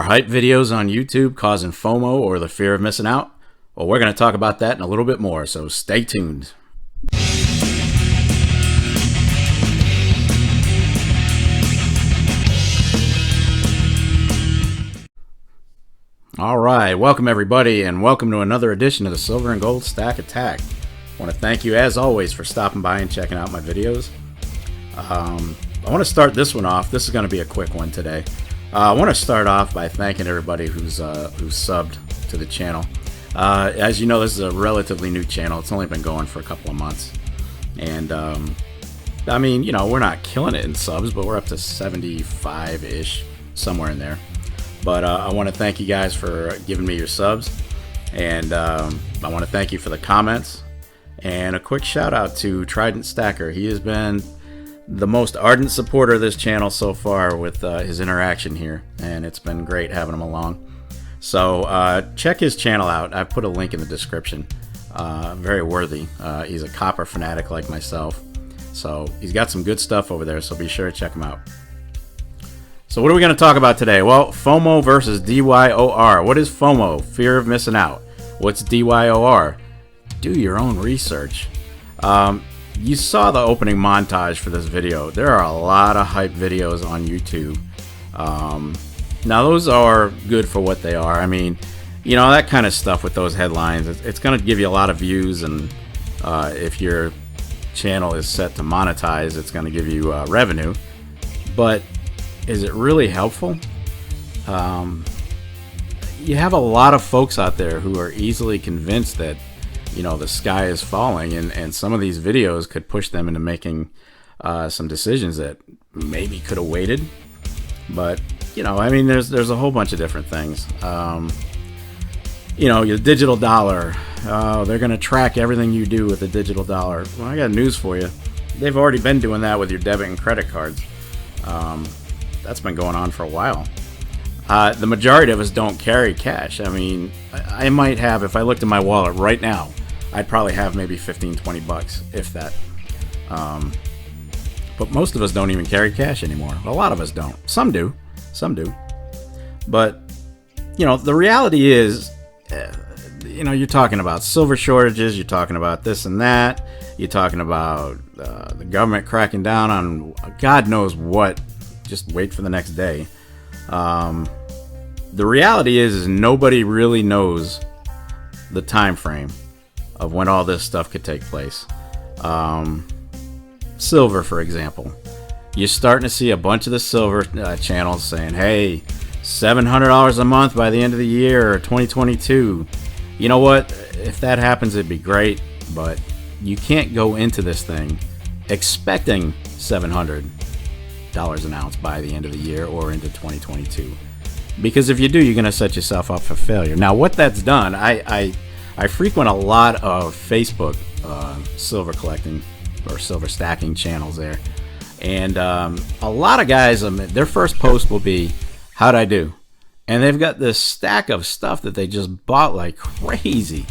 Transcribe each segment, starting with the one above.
Are hype videos on YouTube causing FOMO or the fear of missing out? Well, we're going to talk about that and a little bit more, so stay tuned. All right, welcome everybody, and welcome to another edition of the Silver and Gold Stack Attack. I want to thank you, as always, for stopping by and checking out my videos. I want to start this one off. This is going to be a quick one today. I want to start off by thanking everybody who's subbed to the channel. As you know, this is a relatively new channel. It's only been going for a couple of months, and I mean, you know, we're not killing it in subs, but we're up to 75-ish, somewhere in there. But I want to thank you guys for giving me your subs, and I want to thank you for the comments, and a quick shout out to Trident Stacker. He has been the most ardent supporter of this channel so far with his interaction here, and it's been great having him along. So check his channel out. I've put a link in the description. Very worthy. He's a copper fanatic like myself, so he's got some good stuff over there, so be sure to check him out. So what are we going to talk about today? Well, FOMO versus DYOR. What is FOMO? Fear of missing out. What's DYOR? Do your own research. You saw the opening montage for this video. There are a lot of hype videos on YouTube. Now those are good for what they are. I mean, you know, that kind of stuff with those headlines, it's going to give you a lot of views, and if your channel is set to monetize, it's going to give you revenue. But is it really helpful? You have a lot of folks out there who are easily convinced that, you know, the sky is falling, and some of these videos could push them into making some decisions that maybe could have waited. But, you know, I mean, there's a whole bunch of different things. You know, your digital dollar, they're going to track everything you do with a digital dollar. Well, I got news for you. They've already been doing that with your debit and credit cards. That's been going on for a while. The majority of us don't carry cash. I mean, I might have, if I looked in my wallet right now, I'd probably have maybe 15-20 bucks, if that. But most of us don't even carry cash anymore. A lot of us don't. Some do. But, you know, the reality is, you know, you're talking about silver shortages, you're talking about this and that, you're talking about the government cracking down on God knows what. Just wait for the next day. The reality is nobody really knows the time frame of when all this stuff could take place. Silver, for example. You're starting to see a bunch of the silver channels saying, hey, $700 a month by the end of the year, 2022. You know what? If that happens, it'd be great, but you can't go into this thing expecting $700 an ounce by the end of the year or into 2022. Because if you do, you're going to set yourself up for failure. Now, what that's done, I frequent a lot of Facebook silver collecting or silver stacking channels there. And a lot of guys, their first post will be, how'd I do? And they've got this stack of stuff that they just bought like crazy.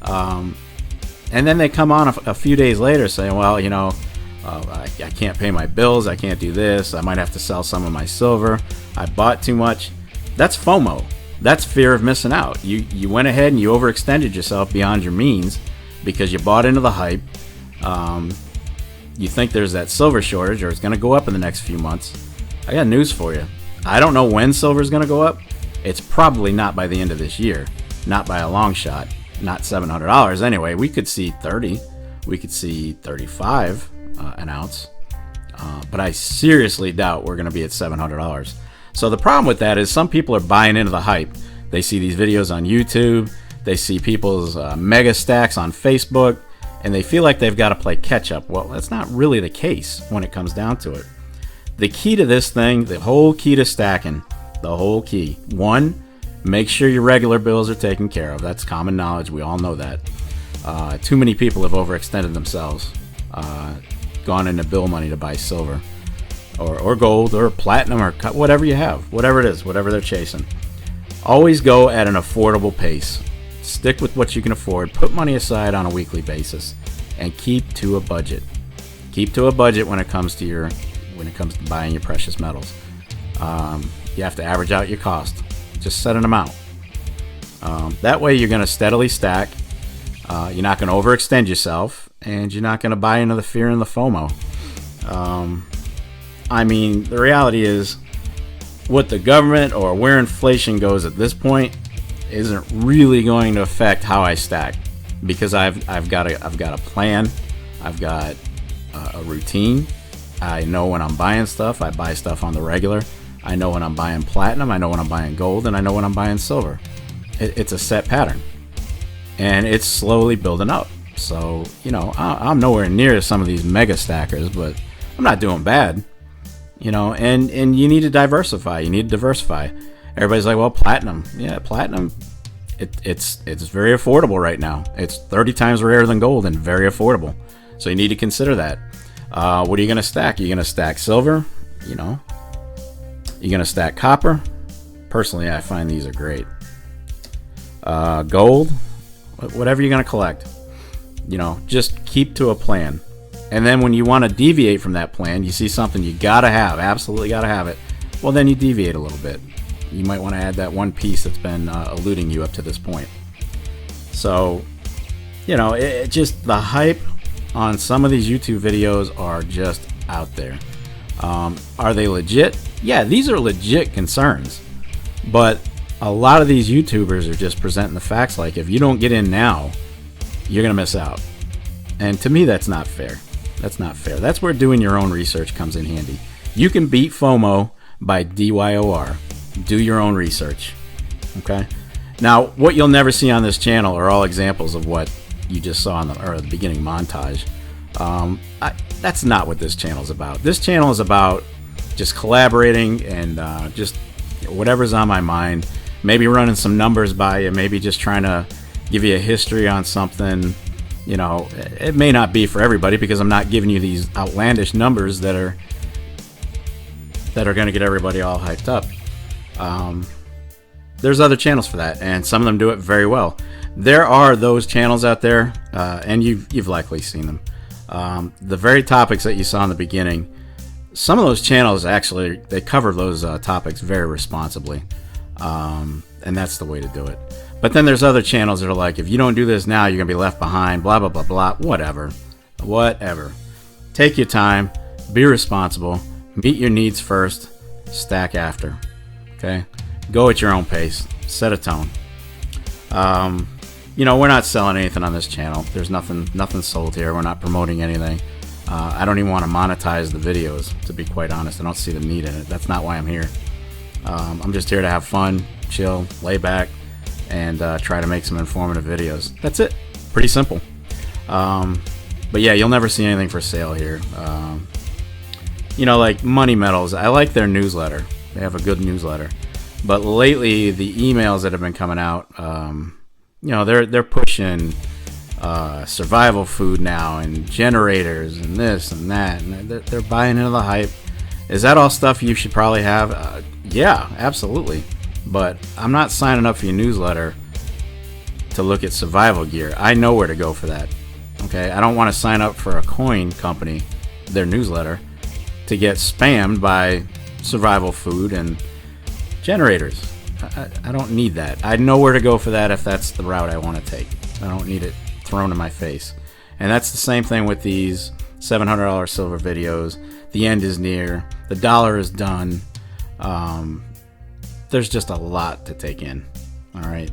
And then they come on a few days later saying, well, you know, I can't pay my bills, I can't do this, I might have to sell some of my silver, I bought too much. That's FOMO. That's fear of missing out. You went ahead and you overextended yourself beyond your means because you bought into the hype. You think there's that silver shortage or it's going to go up in the next few months. I got news for you. I don't know when silver is going to go up. It's probably not by the end of this year. Not by a long shot. Not $700 anyway. We could see 30. We could see 35 an ounce. But I seriously doubt we're going to be at $700. So the problem with that is some people are buying into the hype. They see these videos on YouTube. They see people's mega stacks on Facebook. And they feel like they've got to play catch up. Well, that's not really the case when it comes down to it. The key to this thing, the whole key to stacking, the whole key. One, make sure your regular bills are taken care of. That's common knowledge. We all know that. Too many people have overextended themselves, gone into bill money to buy silver or gold or platinum or whatever you have, whatever it is, whatever they're chasing. Always go at an affordable pace. Stick with what you can afford. Put money aside on a weekly basis and keep to a budget. Keep to a budget when it comes to buying your precious metals. You have to average out your cost. Just set an amount. That way you're going to steadily stack. You're not going to overextend yourself, and you're not going to buy into the fear and the FOMO. I mean, the reality is, what the government or where inflation goes at this point isn't really going to affect how I stack, because I've got a plan, I've got a routine. I know when I'm buying stuff. I buy stuff on the regular. I know when I'm buying platinum. I know when I'm buying gold, and I know when I'm buying silver. It's a set pattern, and it's slowly building up. So, you know, I'm nowhere near some of these mega stackers, but I'm not doing bad. You know, and you need to diversify. You need to diversify. Everybody's like, well, platinum. Yeah, platinum, it's very affordable right now. It's 30 times rarer than gold and very affordable. So you need to consider that. What are you going to stack? Are you going to stack silver? You know, you're going to stack copper. Personally, I find these are great. Gold, whatever you're going to collect. You know, just keep to a plan. And then when you want to deviate from that plan, you see something you gotta have, absolutely gotta have it, well, then you deviate a little bit. You might want to add that one piece that's been eluding you up to this point. So, you know, it just, the hype on some of these YouTube videos are just out there. Are they legit? Yeah, these are legit concerns. But a lot of these YouTubers are just presenting the facts like, if you don't get in now, you're gonna miss out. And to me, that's not fair. That's not fair. That's where doing your own research comes in handy. You can beat FOMO by DYOR. Do your own research. Okay? Now, what you'll never see on this channel are all examples of what you just saw in the beginning montage. That's not what this channel is about. This channel is about just collaborating and just whatever's on my mind. Maybe running some numbers by you. Maybe just trying to give you a history on something. You know, it may not be for everybody, because I'm not giving you these outlandish numbers that are going to get everybody all hyped up. There's other channels for that, and some of them do it very well. There are those channels out there, and you've likely seen them. The very topics that you saw in the beginning, some of those channels actually, they cover those topics very responsibly, and that's the way to do it. But then there's other channels that are like, if you don't do this now, you're going to be left behind, blah, blah, blah, blah, whatever. Whatever. Take your time, be responsible, meet your needs first, stack after. Okay? Go at your own pace, set a tone. You know, we're not selling anything on this channel. There's nothing sold here. We're not promoting anything. I don't even want to monetize the videos, to be quite honest. I don't see the need in it. That's not why I'm here. I'm just here to have fun, chill, lay back, and try to make some informative videos. That's it. Pretty simple. But yeah, you'll never see anything for sale here. You know, like Money Metals, I like their newsletter. They have a good newsletter. But lately, the emails that have been coming out, you know, they're pushing survival food now, and generators, and this and that, and they're buying into the hype. Is that all stuff you should probably have? Yeah, absolutely. But I'm not signing up for your newsletter to look at survival gear. I know where to go for that. Okay, I don't want to sign up for a coin company, their newsletter, to get spammed by survival food and generators. I don't need that. I know where to go for that if that's the route I want to take. I don't need it thrown in my face. And that's the same thing with these $700 silver videos. The end is near. The dollar is done. There's just a lot to take in. All right,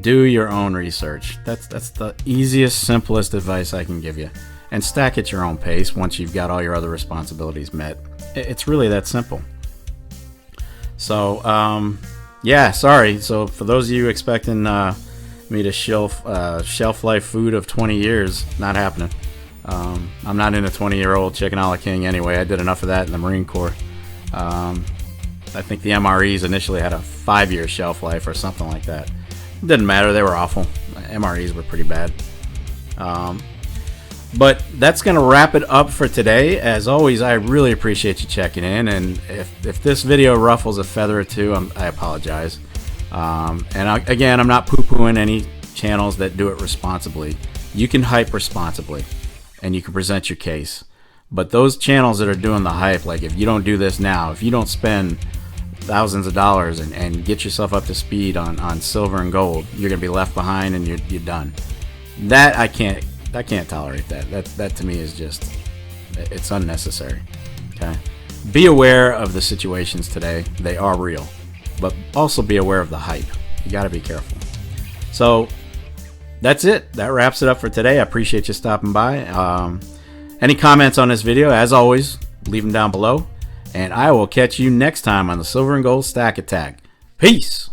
do your own research. That's the easiest, simplest advice I can give you. And stack at your own pace once you've got all your other responsibilities met. It's really that simple. So yeah, sorry. So for those of you expecting me to shelf life food of 20 years, not happening. I'm not in a 20-year-old chicken a la king anyway. I did enough of that in the Marine Corps. I think the MREs initially had a 5-year shelf life or something like that. It didn't matter. They were awful. MREs were pretty bad. But that's going to wrap it up for today. As always, I really appreciate you checking in. And if this video ruffles a feather or two, I apologize. Again, I'm not poo-pooing any channels that do it responsibly. You can hype responsibly, and you can present your case. But those channels that are doing the hype, like if you don't do this now, if you don't spend thousands of dollars and get yourself up to speed on silver and gold, you're gonna be left behind and you're done. That I can't tolerate that. That to me is just, it's unnecessary. Okay, be aware of the situations today. They are real, but also be aware of the hype. You got to be careful. So that's it. That wraps it up for today. I appreciate you stopping by. Any comments on this video, as always, leave them down below. And I will catch you next time on the Silver and Gold Stack Attack. Peace!